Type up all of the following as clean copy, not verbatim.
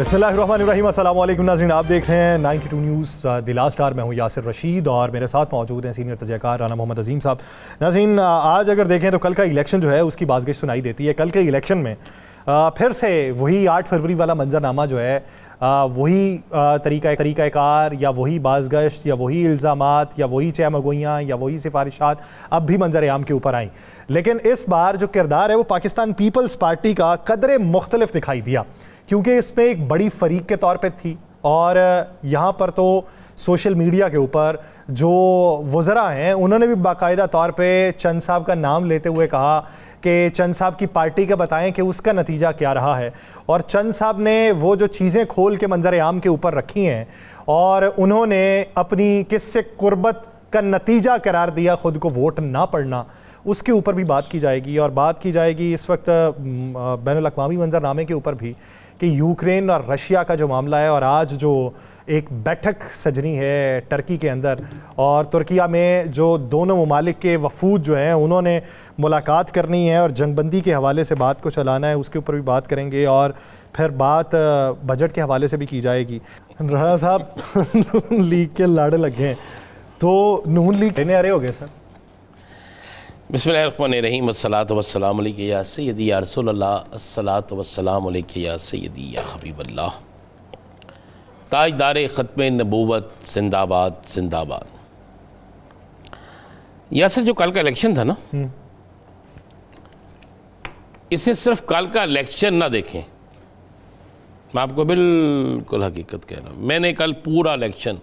बिस्मिल्लाहिर्रहमानिर्रहीम, अस्सलाम वालेकुम नाज़रीन, आप देख रहे हैं 92 न्यूज़ द लास्ट आवर। मैं हूं यासिर रशीद और मेरे साथ मौजूद हैं सीनियर तजज़ियाकार राना मोहम्मद अजीम साहब। नाज़रीन, आज अगर देखें तो कल का इलेक्शन जो है उसकी बाज़गिश सुनाई देती है। कल के इलेक्शन में फिर से वही 8 फरवरी वाला मंजरनामा जो है, वही तरीक़ाकार या वही बाज़गश्त या वही इल्ज़ामात या वही चहमगोइयाँ या वही सिफारिशात अब भी मंजर आम के ऊपर आई। लेकिन इस बार जो किरदार है वो पाकिस्तान पीपल्स पार्टी का कदरे मुख्तलिफ दिखाई दिया, क्योंकि इसमें एक बड़ी फरीक के तौर पे थी। और यहाँ पर तो सोशल मीडिया के ऊपर जो वज़रा हैं उन्होंने भी बाकायदा तौर पे चंद साहब का नाम लेते हुए कहा कि चंद साहब की पार्टी का बताएं कि उसका नतीजा क्या रहा है। और चंद साहब ने वो जो चीज़ें खोल के मंजर आम के ऊपर रखी हैं और उन्होंने अपनी किससे कुर्बत का नतीजा करार दिया ख़ुद को वोट ना पड़ना, उसके ऊपर भी बात की जाएगी। और बात की जाएगी इस वक्त बैनुल-अक़वामी मंजरनामे के ऊपर भी कि यूक्रेन और रशिया का जो मामला है, और आज जो एक बैठक सजनी है टर्की के अंदर, और तुर्किया में जो दोनों ममालिक के वफूद जो हैं उन्होंने मुलाकात करनी है और जंगबंदी के हवाले से बात को चलाना है, उसके ऊपर भी बात करेंगे। और फिर बात बजट के हवाले से भी की जाएगी। राना साहब लीग के लाड़े लग गए, तो नून लीग लेने आ रहे हो गए सर? बिस्मिल्लाहिर्रहमानिर्रहीम, अस्सलातु वस्सलामु अलैका या सय्यदी या रसूलल्लाह, अस्सलातु वस्सलामु अलैका या सय्यदी या हबीबल्लाह। ताजदार ख़त्म नबूवत जिंदाबाद जिंदाबाद। यासर, जो कल का इलेक्शन था ना, इसे सिर्फ कल का इलेक्शन ना देखें। मैं आपको बिल्कुल हकीकत कह रहा हूँ। मैंने कल पूरा इलेक्शन,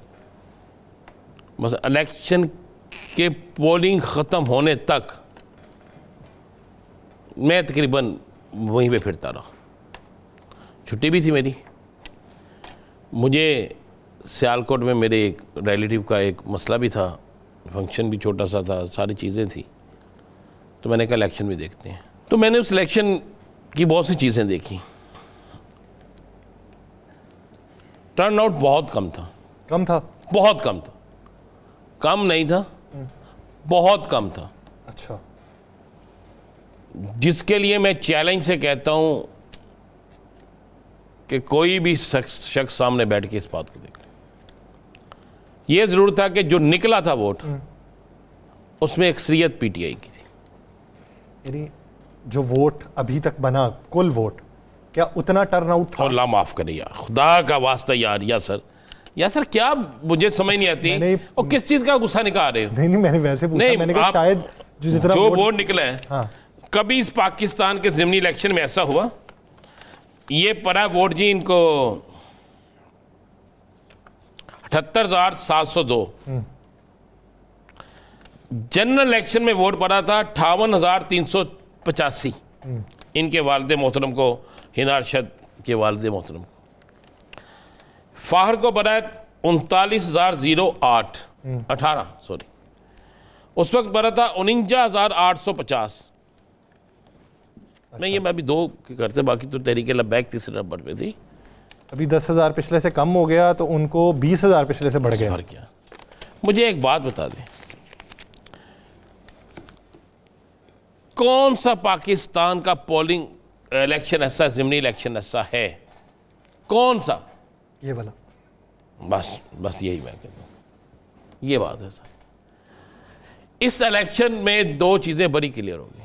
बस इलेक्शन के पोलिंग ख़त्म होने तक मैं तकरीबन वहीं पे फिरता रहा। छुट्टी भी थी मेरी। मुझे सियालकोट में मेरे एक रिलेटिव का एक मसला भी था, फंक्शन भी छोटा सा था, सारी चीज़ें थी, तो मैंने कहा इलेक्शन भी देखते हैं। तो मैंने उस इलेक्शन की बहुत सी चीज़ें देखी। टर्न आउट बहुत कम था। कम था? बहुत कम था। कम नहीं था, बहुत कम था। अच्छा। जिसके लिए मैं चैलेंज से कहता हूं कि कोई भी शख्स सामने बैठ के इस बात को देख ले। यह जरूर था कि जो निकला था वोट, उसमें अक्सरियत पीटीआई की थी। यानी जो वोट अभी तक बना, कुल वोट, क्या उतना टर्न आउट था? अल्लाह माफ करे यार, खुदा का वास्ता यार। या सर क्या मुझे समझ नहीं आती, और किस चीज का गुस्सा निकाल रहे हो? नहीं, मैंने वैसे पूछा। मैंने कहा शायद जो वोट निकले हैं। हाँ। कभी इस पाकिस्तान के ज़िमनी इलेक्शन में ऐसा हुआ? ये पड़ा वोट जी इनको 78,702। जनरल इलेक्शन में वोट पड़ा था 58,385 इनके वालिद मोहतरम को, हिना अरशद के वालिद मोहतरम को। फाहर को पड़ा है 39,018 सॉरी, उस वक्त पड़ा था 49,850। नहीं, ये मैं अभी दो करते, बाकी तो तहरीक लब्बैक तीसरे नंबर पे थी। अभी 10,000 पिछले से कम हो गया, तो उनको 20,000 पिछले से बढ़ गया। मुझे एक बात बता दें, कौन सा पाकिस्तान का पोलिंग इलेक्शन ऐसा, ज़िमनी इलेक्शन ऐसा है? कौन सा? ये वाला। बस यही मैं कहता हूँ, ये बात है सर। इस इलेक्शन में दो चीज़ें बड़ी क्लियर होगी।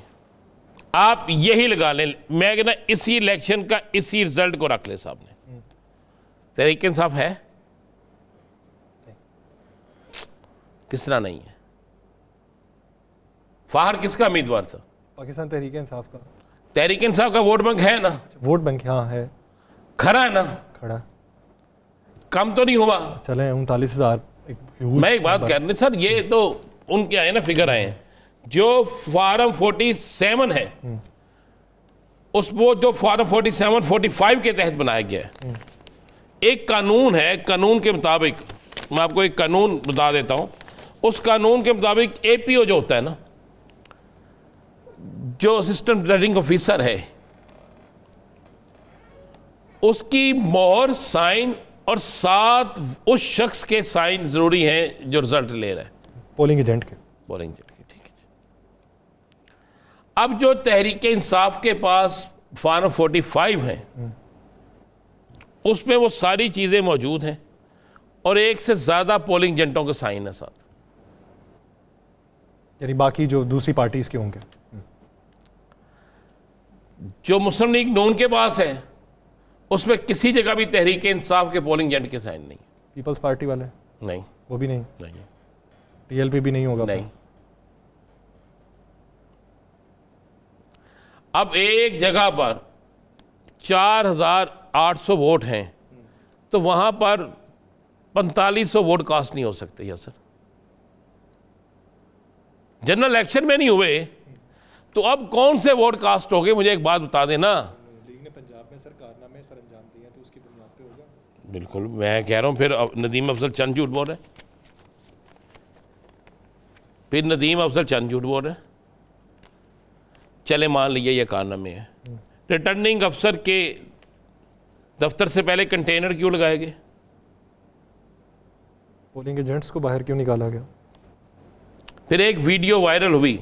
आप यही लगा लें, मैं कहना इसी इलेक्शन का इसी रिजल्ट को रख ले सामने। तहरीक इंसाफ है? किस तरह नहीं है? फाहर किसका उम्मीदवार था? पाकिस्तान तहरीक इंसाफ का। तहरीक इंसाफ का वोट बैंक है ना? वोट बैंक हाँ है, खड़ा है ना? खड़ा। कम तो नहीं हुआ? चले 39,000। मैं एक बात कह रहा सर, ये तो उनके आए ना, फिगर आए हैं। जो फार्म 47 है, उस वो जो फार्म 47, 45 के तहत बनाया गया है। एक कानून है, कानून के मुताबिक, मैं आपको एक कानून बता देता हूं। उस कानून के मुताबिक एपीओ जो होता है ना, जो असिस्टेंट प्रिजाइडिंग ऑफिसर है, उसकी मोहर, साइन और साथ उस शख्स के साइन जरूरी हैं जो रिजल्ट ले रहा है, पोलिंग एजेंट के। पोलिंग एजेंट के, ठीक है। अब जो तहरीक इंसाफ के पास फार्म 45 है, उसमें वो सारी चीज़ें मौजूद हैं और एक से ज़्यादा पोलिंग एजेंटों के साइन है साथ। यानी बाकी जो दूसरी पार्टीज के होंगे, जो मुस्लिम लीग नून के पास है उसमें किसी जगह भी तहरीक इंसाफ के पोलिंग एजेंट के साइन नहीं। पीपल्स पार्टी वाले नहीं, वो भी नहीं, नहीं, टीएलपी भी नहीं होगा? नहीं। अब एक जगह पर 4,800 वोट हैं तो वहां पर 4500 वोट कास्ट नहीं हो सकते। या सर, जनरल इलेक्शन में नहीं हुए तो अब कौन से वोट कास्ट हो गए? मुझे एक बात बता देना। लीग ने पंजाब में कारनामे सरअंजाम दिए तो उसकी बुनियाद पे होगा। बिल्कुल, मैं कह रहा हूं फिर नदीम अफजल चंद झूठ बोल रहे, फिर नदीम अफजल चंद झूठ बोल रहे। चले मान लीजिए ये कारनामे है, रिटर्निंग अफसर के दफ्तर से पहले कंटेनर क्यों लगाए गए? पोलिंग एजेंट्स को बाहर क्यों निकाला गया? फिर एक वीडियो वायरल हुई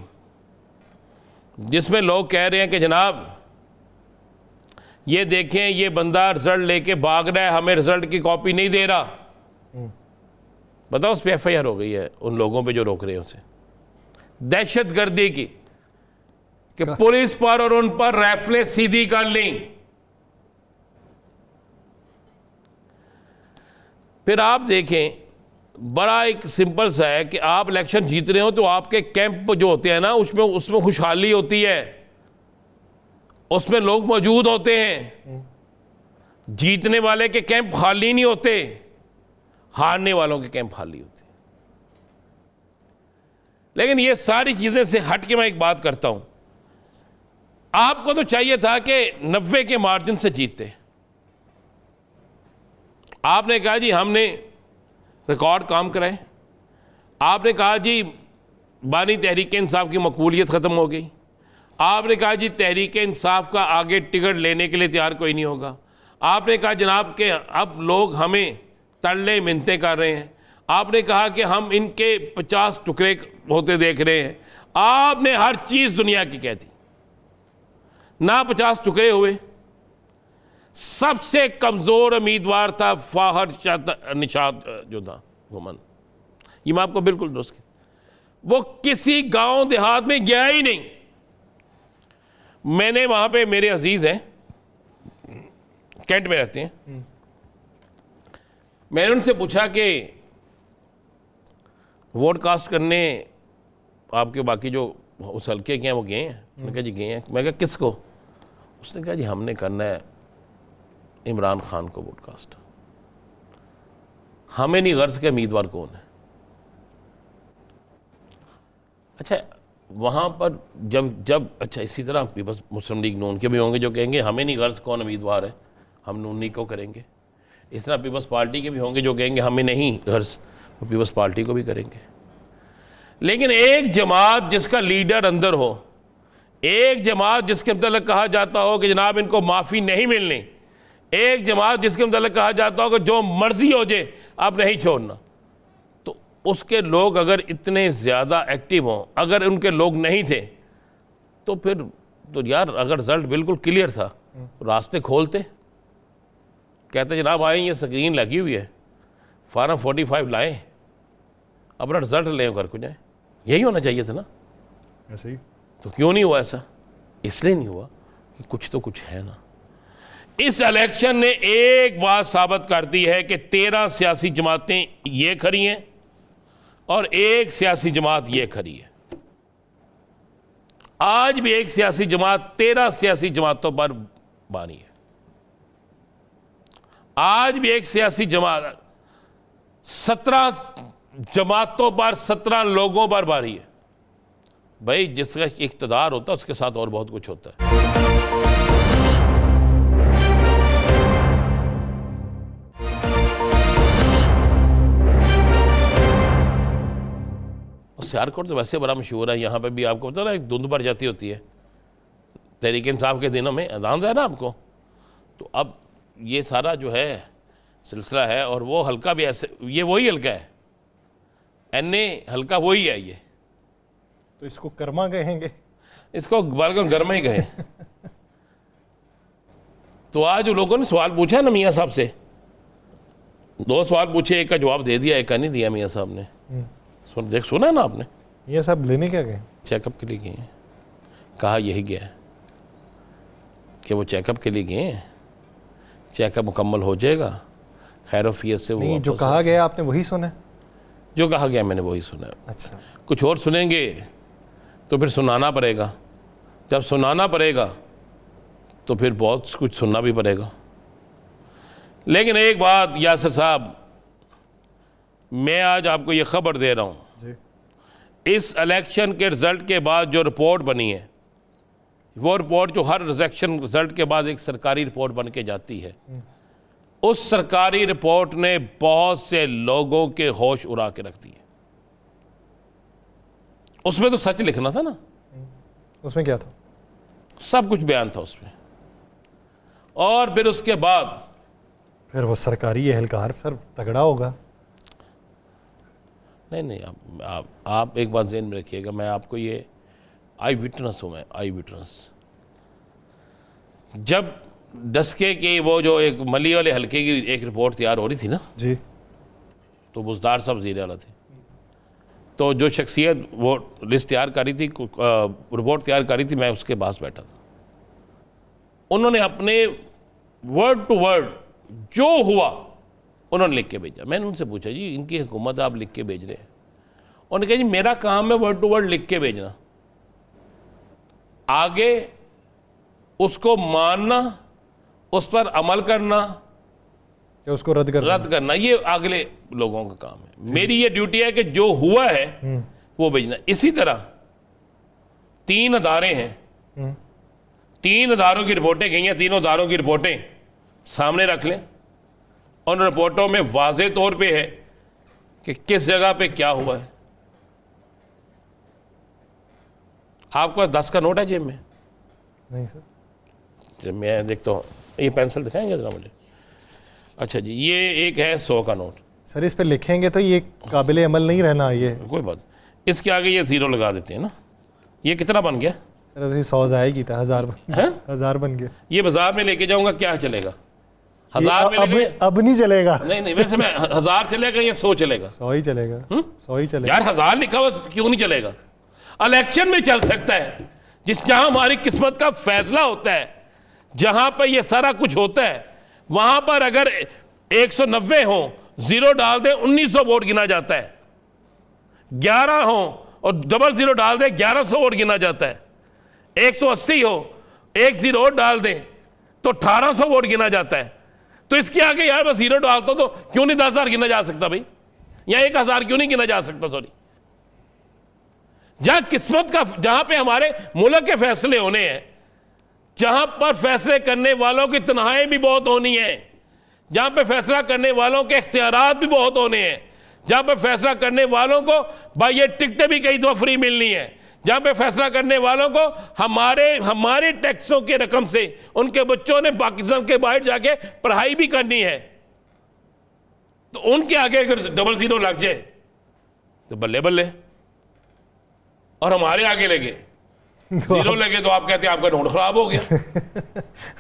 जिसमें लोग कह रहे हैं कि जनाब ये देखें, ये बंदा रिजल्ट लेके भाग रहा है, हमें रिजल्ट की कॉपी नहीं दे रहा। बताओ, उस पर FIR हो गई है उन लोगों पे जो रोक रहे हैं उसे। दहशत गर्दी की कि पुलिस पर और उन पर राइफलें सीधी कर ली। फिर आप देखें, बड़ा एक सिंपल सा है कि आप इलेक्शन जीत रहे हो तो आपके कैंप जो होते हैं ना, उसमें खुशहाली होती है, उसमें लोग मौजूद होते हैं। जीतने वाले के कैंप खाली नहीं होते, हारने वालों के कैंप खाली होते। लेकिन ये सारी चीजें से हट के मैं एक बात करता हूं, आपको तो चाहिए था कि 90 के मार्जिन से जीतते। आपने कहा जी हमने रिकॉर्ड काम कराए, आपने कहा जी बानी तहरीक इंसाफ की मकबूलियत ख़त्म हो गई, आपने कहा जी तहरीक इंसाफ का आगे टिकट लेने के लिए तैयार कोई नहीं होगा, आपने कहा जनाब के अब लोग हमें तरले मिन्नतें कर रहे हैं, आपने कहा कि हम इनके 50 टुकड़े होते देख रहे हैं। आपने हर चीज़ दुनिया की कह दी, ना 50 टुकड़े हुए। सबसे कमज़ोर उम्मीदवार था फाहर निशात जो था घुमन, ये मैं आपको बिल्कुल दुरुस्त, वो किसी गांव देहात में गया ही नहीं। मैंने वहां पे, मेरे अजीज हैं कैंट में रहते हैं, मैंने उनसे पूछा कि वोट कास्ट करने आपके बाकी जो उस हल्के के हैं वो गए हैं? मैंने कहा जी गए हैं। मैं कहा किसको? उसने कहा जी हमने करना है इमरान खान को वोट कास्ट, हमें नहीं गर्ज के उम्मीदवार कौन है। अच्छा, वहां पर जब अच्छा, इसी तरह पीपल्स मुस्लिम लीग नून के भी होंगे जो कहेंगे हमें नहीं गर्ज कौन उम्मीदवार है, हम नूनी को करेंगे। इस तरह पीपल्स पार्टी के भी होंगे जो कहेंगे हमें नहीं गर्ज, वो पीपल्स पार्टी को भी करेंगे। लेकिन एक जमात जिसका लीडर अंदर हो, एक जमात जिसके मतलब कहा जाता हो कि जनाब इनको माफ़ी नहीं मिलनी, एक जमात जिसके मतलब कहा जाता हो कि जो मर्जी हो जाए आप नहीं छोड़ना, तो उसके लोग अगर इतने ज़्यादा एक्टिव हों, अगर उनके लोग नहीं थे तो फिर तो यार अगर रिजल्ट बिल्कुल क्लियर था तो रास्ते खोलते, कहते जनाब आए ये स्क्रीन लगी हुई है, फार्म 45 लाएं, अपना रिजल्ट लें करके जाए। यही होना चाहिए था ना, ऐसे ही। तो क्यों नहीं हुआ ऐसा? इसलिए नहीं हुआ कि कुछ तो कुछ है ना। इस इलेक्शन ने एक बात साबित कर दी है कि 13 सियासी जमातें ये खड़ी हैं और एक सियासी जमात ये खड़ी है। आज भी एक सियासी जमात 13 सियासी जमातों पर बानी है। आज भी एक सियासी जमात 17 जमातों पर 17 लोगों पर बारी है। भाई जिसका इख्तिदार होता है उसके साथ और बहुत कुछ होता है। सियालकोट तो वैसे बड़ा मशहूर है, यहाँ पे भी आपको पता ना एक धुंध भर जाती होती है तहरीक इंसाफ के दिनों में, अजान है ना आपको। तो अब ये सारा जो है सिलसिला है, और वो हल्का भी ऐसे, ये वही हल्का है, NA हल्का वही है ये, तो इसको कर्मा कहेंगे, इसको बल्कि गर्मा ही कहें। तो आज लोगों ने सवाल पूछा ना मियाँ साहब से, 2 सवाल पूछे, एक का जवाब दे दिया, एक का नहीं दिया मियाँ साहब ने। सुना ना आपने? ये सब लेने क्या गए? चेकअप के लिए गए हैं। कहा यही गया है कि वो चेकअप के लिए गए हैं, चेकअप मुकम्मल हो जाएगा, खैरोफियत से वो नहीं, जो कहा गया आपने वही सुना है? जो कहा गया मैंने वही सुना है। अच्छा, कुछ और सुनेंगे तो फिर सुनाना पड़ेगा, जब सुनाना पड़ेगा तो फिर बहुत कुछ सुनना भी पड़ेगा। लेकिन एक बात यासिर साहब, मैं आज आपको ये खबर दे रहा हूँ, इस इलेक्शन के रिज़ल्ट के बाद जो रिपोर्ट बनी है, वो रिपोर्ट जो हर इलेक्शन रिज़ल्ट के बाद एक सरकारी रिपोर्ट बन के जाती है, उस सरकारी रिपोर्ट ने बहुत से लोगों के होश उड़ा के रख दिए। उसमें तो सच लिखना था ना। उसमें क्या था? सब कुछ बयान था उसमें। और फिर उसके बाद फिर वो सरकारी एहलकार सर तगड़ा होगा। नहीं, आप एक बात ज़हन में रखिएगा, मैं आपको ये आई विटनेस हूँ, मैं आई विटनेस। जब डस्के की वो जो एक मली वाले हल्के की एक रिपोर्ट तैयार हो रही थी ना जी, तो बुज़दार साहब वज़ीर आला थे, तो जो शख्सियत वो लिस्ट तैयार करी थी, रिपोर्ट तैयार करी थी, मैं उसके पास बैठा था। उन्होंने अपने वर्ड टू वर्ड जो हुआ उन्होंने लिख के भेजा। मैंने उनसे पूछा, जी इनकी हुकूमत आप लिख के भेज रहे हैं? उन्होंने कहा, जी मेरा काम है वर्ड टू वर्ड लिख के भेजना, आगे उसको मानना, उस पर अमल करना क्या उसको रद्द करना ये अगले लोगों का काम है। मेरी ये ड्यूटी है कि जो हुआ है वो भेजना। इसी तरह 3 अदारे हैं, 3 अदारों की रिपोर्टें गई हैं, तीनों अदारों की रिपोर्टें सामने रख लें। उन रिपोर्टों में वाज़े तौर पे है कि किस जगह पे क्या हुआ है। आपके पास 10 का नोट है जेब में? नहीं सर। जब मैं देखता हूँ, ये पेंसिल दिखाएंगे ज़रा मुझे? अच्छा जी, ये एक है 100 का नोट। सर इस पे लिखेंगे तो ये काबिल अमल नहीं रहना। ये कोई बात, इसके आगे ये 0 लगा देते हैं ना। ये कितना बन गया? सर 100 जाएगी था, 1000 बन गया। ये बाजार में लेके जाऊंगा, क्या चलेगा? 1000 में अब नहीं चलेगा। नहीं, वैसे मैं 1000 चलेगा या 100 चलेगा? 100 ही चलेगा। 100 ही चलेगा यार, 1000 लिखा हुआ क्यों नहीं चलेगा? इलेक्शन में चल सकता है, जहां हमारी किस्मत का फैसला होता है, जहां पर ये सारा कुछ होता है, वहां पर अगर 190 हो, 0 डाल दे 1900 वोट गिना जाता है। 11 हो और डबल 0 डाल दे 1100 वोट गिना जाता है। 180 हो, 1 0 और डाल दे तो 1800 वोट गिना जाता है। तो इसके आगे यार मैं 0 डालता तो क्यों नहीं 10,000 गिना जा सकता भाई, या 1000 क्यों नहीं गिना जा सकता? सॉरी, जहां किस्मत का, जहां पे हमारे मुल्क के फैसले होने हैं, जहां पर फैसले करने वालों की तनहाई भी बहुत होनी है, जहां पे फैसला करने वालों के इख्तियारात भी बहुत होने हैं, जहां पे फैसला करने वालों को भाई ये टिकटें भी कई दफा फ्री मिलनी है, जहां पे फैसला करने वालों को हमारे टैक्सों के रकम से उनके बच्चों ने पाकिस्तान के बाहर जाके पढ़ाई भी करनी है, तो उनके आगे अगर डबल 0 लग जाए तो बल्ले बल्ले। और हमारे आगे लगे 0 लगे तो आप कहते हैं आपका नोट खराब हो गया।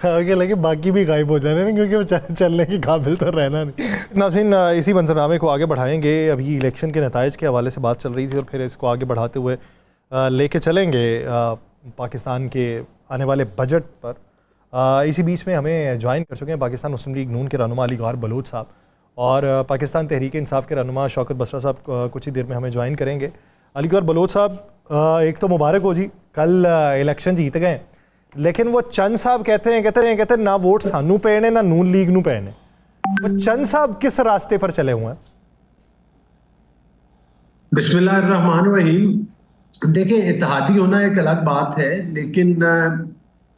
आगे लगे बाकी भी गायब हो जाने ना, क्योंकि वो चलने की काबिल तो रहना नहीं। नाज़रीन, इसी मंजरनामे को आगे बढ़ाएंगे। अभी इलेक्शन के नताइज के हवाले से बात चल रही थी और फिर इसको आगे बढ़ाते हुए लेके चलेंगे पाकिस्तान के आने वाले बजट पर। इसी बीच में हमें ज्वाइन कर चुके हैं पाकिस्तान मुस्लिम लीग नून के रहनुमा अली गौहर बलोच साहब, और पाकिस्तान तहरीक इंसाफ के रहनुमा शौकत बसरा साहब कुछ ही देर में हमें ज्वाइन करेंगे। अली गौहर बलोच साहब, एक तो मुबारक हो जी, कल इलेक्शन जीत गए, लेकिन वो चंद साहब कहते हैं ना वोट सानू पे ने ना नून लीग नू पे ने। वो चंद साहब किस रास्ते पर चले हुए हैं? बिस्मिल्लाहिर्रहमानिर्रहीम। देखें, इत्तेहादी होना एक अलग बात है, लेकिन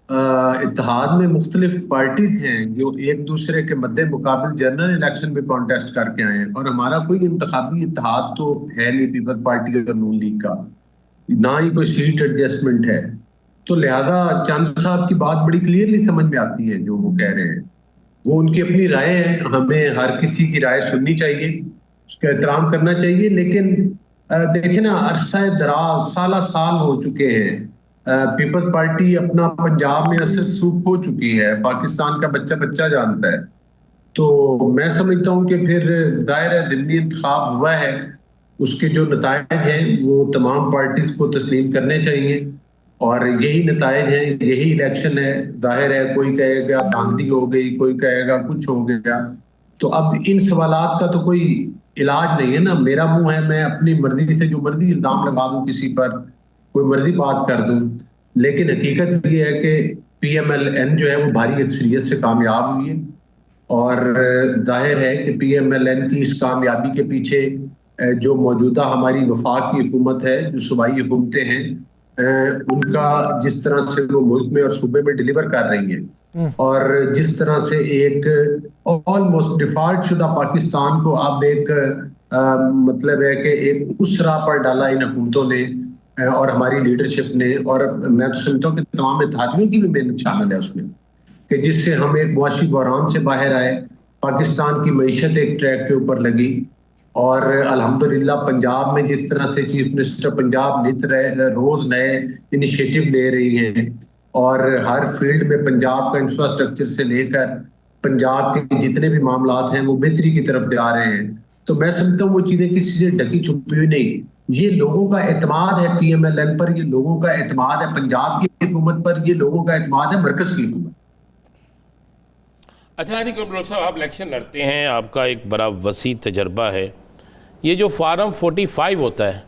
इत्तेहाद में मुख्तलिफ पार्टीज हैं जो एक दूसरे के मद्दे मुकाबिल जनरल इलेक्शन में कॉन्टेस्ट करके आए हैं, और हमारा कोई इंतखाबी इत्तेहाद तो है नहीं पीपल्स पार्टी और नून लीग का, ना ही कोई सीट एडजस्टमेंट है। तो लिहाजा चंद साहब की बात बड़ी क्लियरली समझ में आती है जो वो कह रहे हैं। वो उनकी अपनी राय है, हमें हर किसी की राय सुननी चाहिए, उसका एहतराम करना चाहिए। लेकिन देखे ना, अरसा दराज साल हो चुके हैं पीपल्स पार्टी अपना पंजाब में असर सूख हो चुकी है, पाकिस्तान का बच्चा बच्चा जानता है। तो मैं समझता हूँ कि फिर जाहिर है दिल्ली इंतखाब हुआ है, उसके जो नतायज हैं वो तमाम पार्टीज को तस्लीम करने चाहिए, और यही नतायज हैं, यही इलेक्शन है। जाहिर है कोई कहेगा धांधली हो गई, कोई कहेगा कुछ हो गया, तो अब इन सवालात का तो कोई इलाज नहीं है ना। मेरा मुंह है, मैं अपनी मर्जी से जो मर्जी इल्जाम लगा दूं किसी पर, कोई मर्जी बात कर दूं, लेकिन हकीकत ये है कि PMLN जो है वो भारी अक्सरियत से कामयाब हुई है, और जाहिर है कि PMLN की इस कामयाबी के पीछे जो मौजूदा हमारी वफाक की हुकूमत है, जो सूबाई हुकूमतें हैं, उनका जिस तरह से वो मुल्क में और सूबे में डिलीवर कर रही हैं, और जिस तरह से एक ऑलमोस्ट डिफॉल्ट शुदा पाकिस्तान को अब एक मतलब है कि एक उस राह पर डाला इन हुकूमतों ने और हमारी लीडरशिप ने, और मैं तो समझता हूँ कि तमाम इत्तेहादियों की भी मेहनत शामिल है उसमें, कि जिससे हम एक मुआशी बहरान से बाहर आए, पाकिस्तान की मईशत एक ट्रैक के ऊपर लगी, और अल्हम्दुलिल्लाह पंजाब में जिस तरह से चीफ मिनिस्टर पंजाब नित रोज नए इनिशिएटिव ले रही हैं, और हर फील्ड में पंजाब का इंफ्रास्ट्रक्चर से लेकर पंजाब के जितने भी मामलात हैं वो बेहतरी की तरफ जा रहे हैं। तो मैं समझता हूँ वो चीजें किसी से ढकी छुपी हुई नहीं, ये लोगों का एतमाद है PMLN पर, ये लोगों का एतमाद है पंजाब की हुकूमत पर, ये लोगों का एतमाद है मरकज की हुकूमत। अच्छा हनी कमरोल साहब, आप इलेक्शन लड़ते हैं, आपका एक बड़ा वसी तजर्बा है। ये जो फार्म 45 होता है,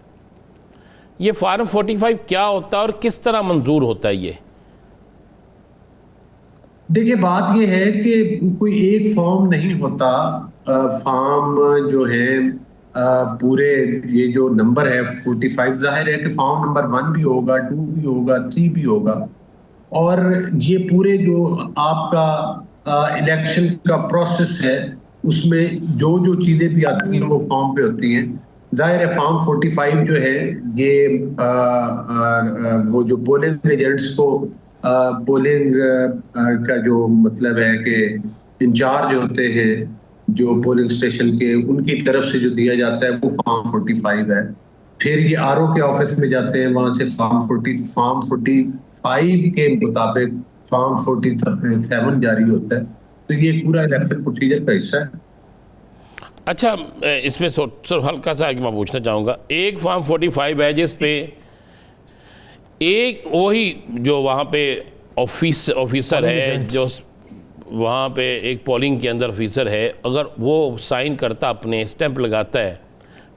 ये फार्म 45 क्या होता है और किस तरह मंजूर होता है? ये देखिए बात ये है कि कोई एक फॉर्म नहीं होता, फॉर्म जो है पूरे ये जो नंबर है 45, जाहिर है कि फॉर्म नंबर 1 भी होगा, 2 भी होगा, 3 भी होगा, और ये पूरे जो आपका इलेक्शन का प्रोसेस है उसमें जो जो चीजें भी आती हैं वो फॉर्म पे होती हैं। जाहिर है फॉर्म 45 जो है ये वो जो पोलिंग एजेंट्स को पोलिंग का जो मतलब है कि इंचार्ज होते हैं जो पोलिंग स्टेशन के, उनकी तरफ से जो दिया जाता है वो फॉर्म 45 है। फिर ये RO के ऑफिस में जाते हैं, वहां से फॉर्म 45 के मुताबिक फॉर्म 47 जारी होता है। तो ये पूरा इलेक्शन प्रोसीजर का हिस्सा है। अच्छा, इसमें सर हल्का सा मैं पूछना चाहूँगा, एक फॉर्म 45 है जिस पे एक वही जो वहाँ पे ऑफिसर है, जो वहाँ पे एक पोलिंग के अंदर ऑफिसर है, अगर वो साइन करता, अपने स्टैंप लगाता है,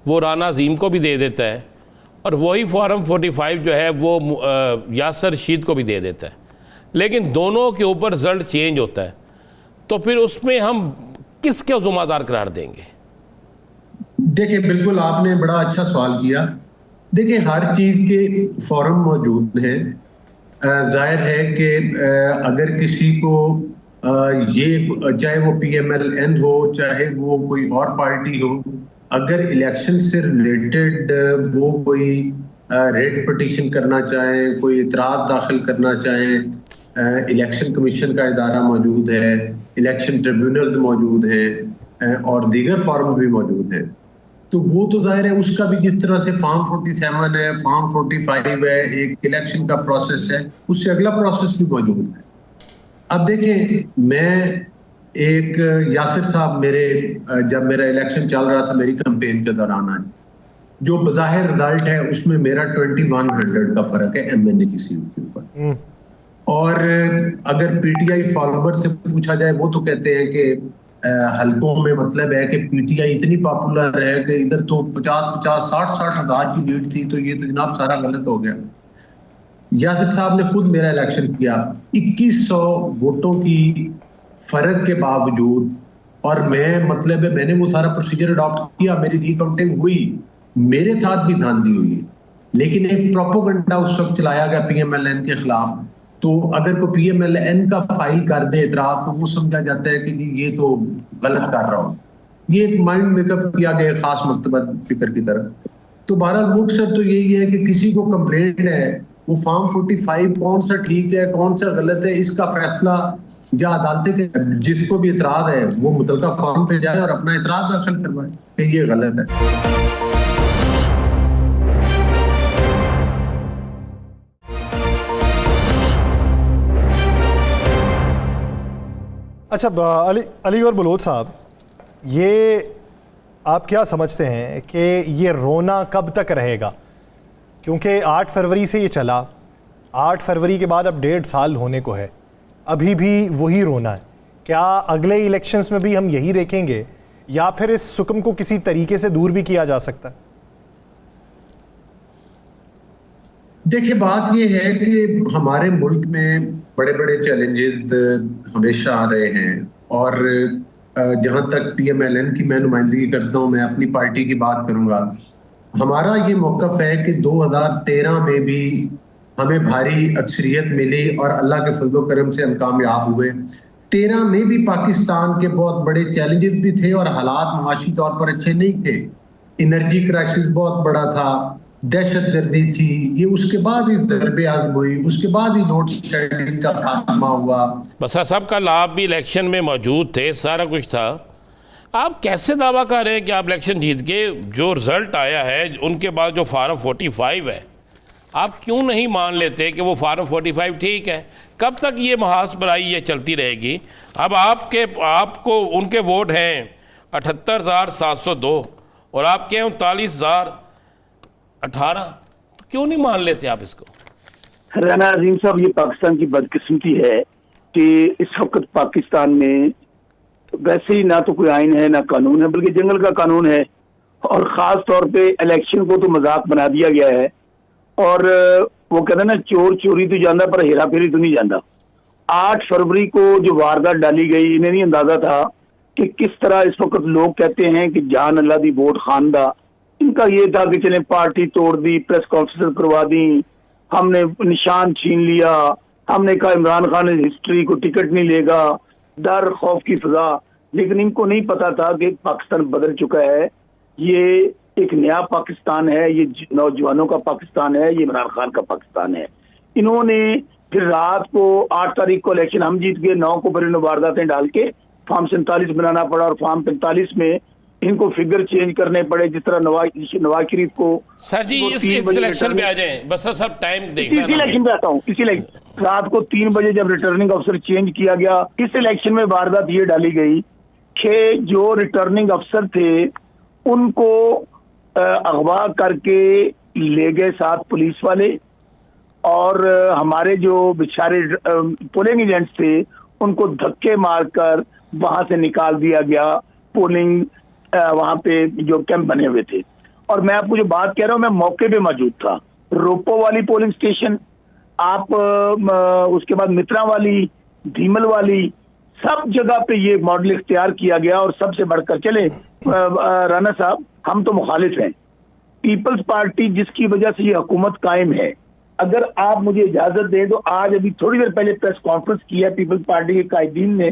वो राना अजीम को भी दे देता है, और वही फॉर्म 45 जो है वो यासर रशीद को भी दे देता है, लेकिन दोनों के ऊपर रिजल्ट चेंज होता है। तो फिर उसमें हम किसके ज़िम्मेदार करार देंगे? देखिए बिल्कुल आपने बड़ा अच्छा सवाल किया। देखिए हर चीज़ के फॉर्म मौजूद हैं। जाहिर है कि अगर किसी को ये चाहे वो PMLN हो चाहे वो कोई और पार्टी हो, अगर इलेक्शन से रिलेटेड वो कोई रेड पिटीशन करना चाहें, कोई इतराज़ दाखिल करना चाहें, इलेक्शन कमीशन का इदारा मौजूद है, इलेक्शन ट्रिब्यूनल मौजूद है, और दीगर फॉर्म भी मौजूद हैं, तो वो तो जाहिर है उसका भी जिस तरह से फॉर्म 47 है, फॉर्म 45 है, एक इलेक्शन का प्रोसेस है, उससे अगला प्रोसेस भी मौजूद है। अब देखें, मैं एक यासिर साहब मेरे जब मेरा इलेक्शन चल रहा था मेरी कैंपेन के दौरान, आज जो बज़ाहिर रिजल्ट है उसमें मेरा 2100 का फर्क है MNA की सीट के ऊपर। और अगर PTI फॉलोवर से पूछा जाए, वो तो कहते हैं कि हल्कों में मतलब है कि PTI इतनी पॉपुलर है कि इधर तो 50-50, 60-60 हज़ार की लीड थी, तो ये तो जनाब सारा गलत हो गया। यासिर साहब ने खुद मेरा इलेक्शन किया, 2100 वोटों की फर्क के बावजूद, और मैं मतलब है मैंने वो सारा प्रोसीजर अडॉप्ट किया, मेरी रिकाउंटिंग हुई, मेरे साथ भी धांधली हुई, लेकिन एक प्रोपोगंडा उस वक्त चलाया गया PMLN के खिलाफ। तो अगर कोई PMLN का फाइल कर दे इतराज, तो वो समझा जाता है कि जी ये तो गलत कर रहा हूँ। ये एक माइंड मेकअप किया गया खास मकतबा फिक्र की तरफ। तो बहरहाल मकसद तो यही है कि किसी को कंप्लेंट है, वो फॉर्म 45 कौन सा ठीक है कौन सा गलत है, इसका फैसला या अदालतें के, जिसको भी इतराज है वो मुतलका फॉर्म पे जाए और अपना इतराज दाखिल करवाए कि ये गलत है। अच्छा अली और बलोच साहब, ये आप क्या समझते हैं कि ये रोना कब तक रहेगा? क्योंकि 8 फरवरी से ये चला, 8 फरवरी के बाद अब 1.5 साल होने को है, अभी भी वही रोना है। क्या अगले इलेक्शंस में भी हम यही देखेंगे या फिर इस सुकम को किसी तरीके से दूर भी किया जा सकता है? देखिए, बात यह है कि हमारे मुल्क में बड़े बड़े चैलेंजेस हमेशा आ रहे हैं और जहां तक PMLN की मैं नुमाइंदगी करता हूं, मैं अपनी पार्टी की बात करूंगा। हमारा ये मौक़िफ़ है कि 2013 में भी हमें भारी अक्सरियत मिली और अल्लाह के फजल करम से हम कामयाब हुए। 13 में भी पाकिस्तान के बहुत बड़े चैलेंजेस भी थे और हालात माशी तौर पर अच्छे नहीं थे। एनर्जी क्राइसिस बहुत बड़ा था, दहशतगर्दी थी, ये उसके बाद ही दरबे आज़म हुई, उसके बाद ही लोड शेडिंग का खात्मा हुआ। बसरा साहब कल आप भी इलेक्शन में मौजूद थे, सारा कुछ था। आप कैसे दावा कर रहे हैं कि आप इलेक्शन जीत के, जो रिजल्ट आया है उनके बाद जो फार्म 45 है, आप क्यों नहीं मान लेते कि वो फार्म 45 ठीक है? कब तक ये महास बराई ये चलती रहेगी? अब आपको उनके वोट हैं 78,702 और आपके 39,018, तो क्यों नहीं मान लेते आप इसको? राना अजीम साहब, ये पाकिस्तान की बदकिस्मती है कि इस वक्त पाकिस्तान में वैसे ही ना तो कोई आइन है ना कानून है, बल्कि जंगल का कानून है और ख़ास तौर पे इलेक्शन को तो मजाक बना दिया गया है। और वो कहते हैं ना, चोर चोरी तो जाता पर हेरा फेरी तो नहीं जाता। 8 फरवरी को जो वारदात डाली गई, इन्हें नहीं अंदाजा था कि किस तरह इस वक्त लोग कहते हैं कि जान अल्लाह दी वोट खानदा। इनका ये था कि चले पार्टी तोड़ दी, प्रेस कॉन्फ्रेंस करवा दी, हमने निशान छीन लिया, हमने कहा इमरान खान हिस्ट्री को टिकट नहीं लेगा, डर खौफ की फिजा। लेकिन इनको नहीं पता था कि पाकिस्तान बदल चुका है, ये एक नया पाकिस्तान है, ये नौजवानों का पाकिस्तान है, ये इमरान खान का पाकिस्तान है। इन्होंने फिर रात को 8 तारीख को इलेक्शन हम जीत गए, 9 को फिर इन्होंने वारदातें डाल के फॉर्म 47 बनाना पड़ा और फॉर्म 45 में इनको फिगर चेंज करने पड़े, जिस तरह नवाज शरीफ को। सर जी इस इलेक्शन में आ जाएं, बस सब टाइम देखना। इसी इलेक्शन में आता हूँ, इसी रात को 3 बजे जब रिटर्निंग अफसर चेंज किया गया, इस इलेक्शन में वारदात ये डाली गई कि जो रिटर्निंग अफसर थे उनको अगवा करके ले गए 7 पुलिस वाले और हमारे जो बेचारे पोलिंग एजेंट्स थे उनको धक्के मारकर वहां से निकाल दिया गया। पोलिंग वहां पे जो कैंप बने हुए थे, और मैं आपको जो बात कह रहा हूँ, मैं मौके पे मौजूद था। रोपो वाली पोलिंग स्टेशन, आप उसके बाद मित्रा वाली, धीमल वाली, सब जगह पे ये मॉडल इख्तियार किया गया। और सबसे बढ़कर चले राना साहब, हम तो मुखालिफ हैं। पीपल्स पार्टी जिसकी वजह से ये हुकूमत कायम है, अगर आप मुझे इजाजत दें तो आज अभी थोड़ी देर पहले प्रेस कॉन्फ्रेंस किया पीपल्स पार्टी के कायदीन ने,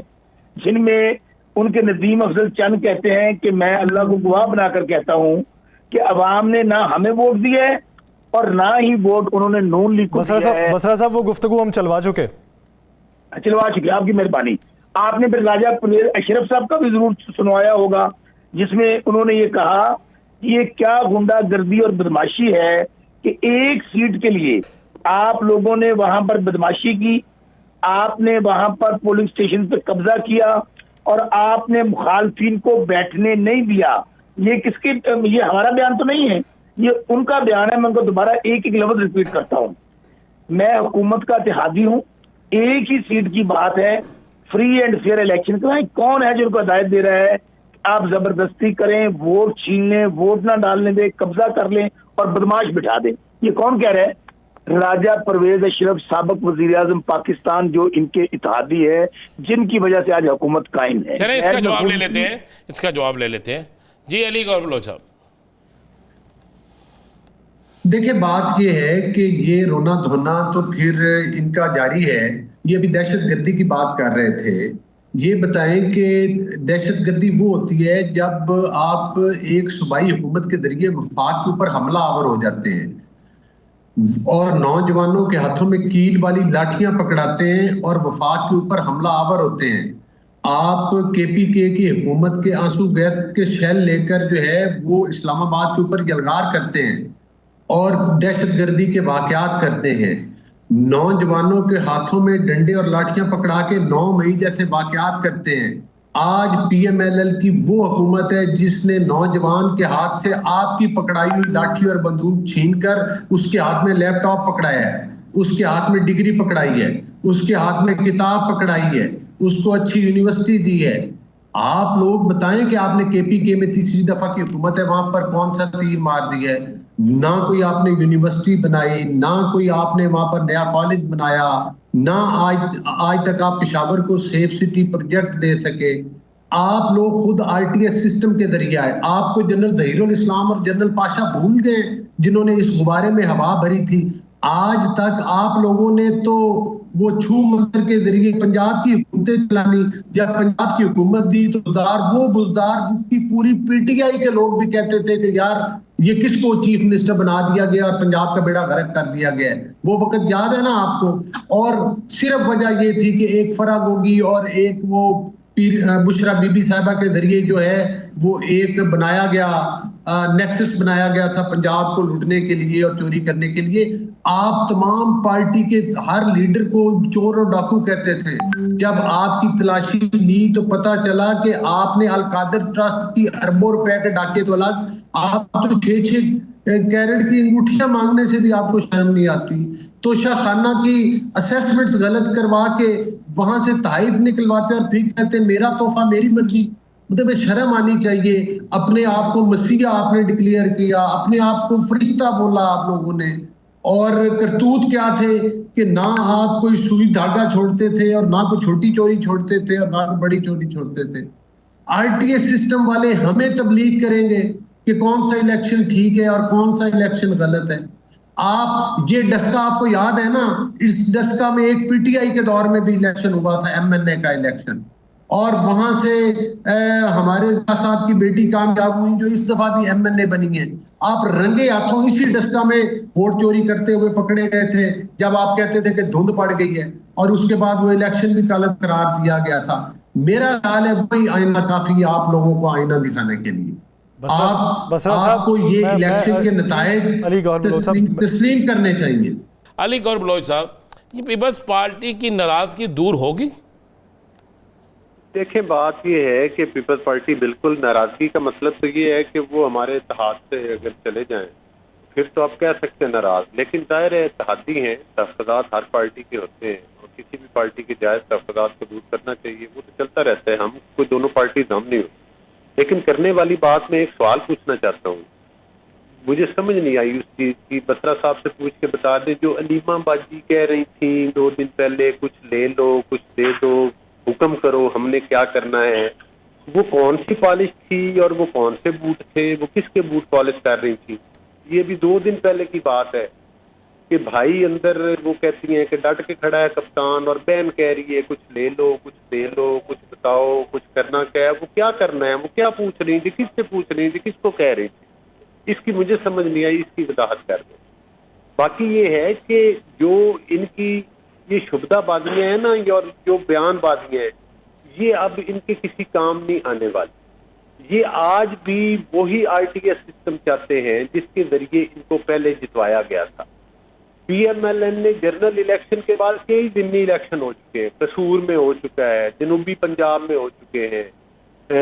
जिनमें उनके नदीम अफजल चंद कहते हैं कि मैं अल्लाह को गवाह बनाकर कहता हूं कि अवाम ने ना हमें वोट दिया है और ना ही वोट उन्होंने नून लीग को दिया है। बसरा साहब, वो गुफ्तगू हम चलवा चुके, आपकी मेहरबानी। आपने फिर राजा अशरफ साहब का भी जरूर सुनवाया होगा, जिसमें उन्होंने ये कहा कि ये क्या गुंडागर्दी और बदमाशी है कि एक सीट के लिए आप लोगों ने वहां पर बदमाशी की, आपने वहां पर पोलिंग स्टेशन पर कब्जा किया और आपने मुखालफिन को बैठने नहीं दिया। ये किसके, ये हमारा बयान तो नहीं है, ये उनका बयान है। मैं उनको दोबारा एक लफ्ज रिपीट करता हूं, मैं हुकूमत का इत्तेहादी हूं, एक ही सीट की बात है, फ्री एंड फेयर इलेक्शन कराएं। कौन है जो उनको हिदायत दे रहा है आप जबरदस्ती करें, वोट छीन लें, वोट ना डालने दें, कब्जा कर लें और बदमाश बिठा दें? ये कौन कह रहा है? राजा परवेज अशरफ, साबिक वजीर आजम पाकिस्तान, जो इनके इत्तेहादी है, जिनकी वजह से आज हुकूमत कायम है। चलिए इसका जवाब ले लेते हैं, इसका जवाब ले लेते हैं। जी अली गौरव साहब। देखिए, बात ये है कि ये रोना धोना तो फिर इनका जारी है। ये अभी दहशतगर्दी की बात कर रहे थे, ये बताएं कि दहशतगर्दी वो होती है जब आप एक सूबाई हुकूमत के जरिए वफाक के ऊपर हमला आवर हो जाते हैं और नौजवानों के हाथों में कील वाली लाठियां पकड़ाते हैं और वफाक के ऊपर हमला आवर होते हैं। आप KPK की हुकूमत के आंसू गैस के शैल लेकर जो है वो इस्लामाबाद के ऊपर यलगार करते हैं और दहशतगर्दी के वाकयात करते हैं। नौजवानों के हाथों में डंडे और लाठियां पकड़ा के 9 मई जैसे वाकयात करते हैं। आज PMLL की वो हुकूमत है जिसने नौजवान के हाथ से आपकी पकड़ाई हुई लाठी और बंदूक छीनकर उसके हाथ में लैपटॉप पकड़ाया है, उसके हाथ में डिग्री पकड़ाई है, उसके हाथ में किताब पकड़ाई है, उसको अच्छी यूनिवर्सिटी दी है। आप लोग बताएं कि आपने KPK में तीसरी दफा की हुकूमत है, वहां पर कौन सा तीर मार दिया है? ना कोई आपने यूनिवर्सिटी बनाई, ना कोई आपने वहां पर नया कॉलेज बनाया, ना आज तक आप पेशावर को सेफ सिटी प्रोजेक्ट दे सके। आप लोग खुद RTS सिस्टम के जरिए आए। आपको जनरल जहीरुल इस्लाम और जनरल पाशा भूल गए जिन्होंने इस गुब्बारे में हवा भरी थी। आज तक आप लोगों ने तो वो छू मंत्र के जरिए पंजाब की हुकूमतें चलानी। जब पंजाब की हुकूमत दी तो वो बुजदार जिसकी पूरी PTI के लोग भी कहते थे कि यार ये किसको चीफ मिनिस्टर बना दिया गया और पंजाब का बेड़ा गर्क कर दिया गया, वो वक्त याद है ना आपको? और सिर्फ वजह ये थी कि एक फराग होगी और एक वो बुशरा बीबी साहिबा के जरिए जो है वो एक बनाया गया नेक्सस बनाया गया था पंजाब को लूटने के लिए और चोरी करने के लिए। आप तमाम पार्टी के हर लीडर को चोर और डाकू कहते थे। जब आपकी तलाशी ली तो पता चला कि आपने अलकादर ट्रस्ट की अरबों रुपए के डाके तो अलग, आप तो 6-6 कैरेट की अंगूठियां मांगने से भी आपको शर्म नहीं आती। तोशा खाना की असेसमेंट्स गलत करवा के वहां से तहरीफ निकलवाते और फिर कहते मेरा तोहफा मेरी मर्जी। मतलब शर्म आनी चाहिए। अपने आप को मसीहा आपने डिक्लेयर किया, अपने आप को फरिश्ता बोला आप लोगों ने, और करतूत क्या थे कि ना आप कोई सुई धागा छोड़ते थे और ना कोई छोटी चोरी छोड़ते थे और ना कोई बड़ी चोरी छोड़ते थे। RTS सिस्टम वाले हमें तबलीग करेंगे कि कौन सा इलेक्शन ठीक है और कौन सा इलेक्शन गलत है। आप ये डस्का आपको याद है ना, इस डस्का में एक PTI के दौर में भी इलेक्शन हुआ था, MNA का इलेक्शन, और वहां से हमारे साहब की बेटी कामयाब हुई जो इस दफा भी MNA बनी है। आप रंगे हाथों इसी डस्का में वोट चोरी करते हुए पकड़े गए थे जब आप कहते थे कि धुंध पड़ गई है, और उसके बाद वो इलेक्शन भी गलत करार दिया गया था। मेरा ख्याल है वही आईना काफी है आप लोगों को आईना दिखाने के लिए। आपको ये इलेक्शन के नतायज तस्लीम करने चाहिए। अली गौर बलोच साहब, ये पीपल्स पार्टी की नाराजगी दूर होगी? देखिए, बात ये है कि पीपल्स पार्टी बिल्कुल नाराजगी का मतलब तो ये है कि वो हमारे इत्तेहाद से अगर चले जाएं फिर तो आप कह सकते हैं नाराज, लेकिन जाहिर है इत्तेहादी हैं, तहफ़्फ़ुज़ात हर पार्टी के होते हैं और किसी भी पार्टी के जायज़ तहफ़्फ़ुज़ात को दूर करना चाहिए, वो तो चलता रहता है। हम कोई दोनों पार्टी दम नहीं होती, लेकिन करने वाली बात में एक सवाल पूछना चाहता हूँ, मुझे समझ नहीं आई उस चीज़ की। बसरा साहब से पूछ के बता दें, जो अलीमा बाजी कह रही थी 2 दिन पहले कुछ ले लो कुछ दे दो, हुक्म करो हमने क्या करना है, वो कौन सी पॉलिश थी और वो कौन से बूट थे, वो किसके बूट पॉलिश कर रही थी? ये भी 2 दिन पहले की बात है कि भाई अंदर वो कहती हैं कि डट के खड़ा है कप्तान और बहन कह रही है कुछ ले लो कुछ दे लो कुछ बताओ कुछ करना क्या है, वो क्या करना है, वो क्या पूछ रही थी, किससे पूछ रही थी, किसको कह रही थी, इसकी मुझे समझ नहीं आई, इसकी वजाहत कर दो। बाकी ये है कि जो इनकी ये शुबदाबाजियां हैं ना और जो बयानबाजियां हैं, ये अब इनके किसी काम नहीं आने वाली। ये आज भी वही RTS सिस्टम चाहते हैं जिसके जरिए इनको पहले जितवाया गया था। PMLN ने जनरल इलेक्शन के बाद कई दिनी इलेक्शन हो चुके हैं, कसूर में हो चुका है, जनूबी पंजाब में हो चुके हैं,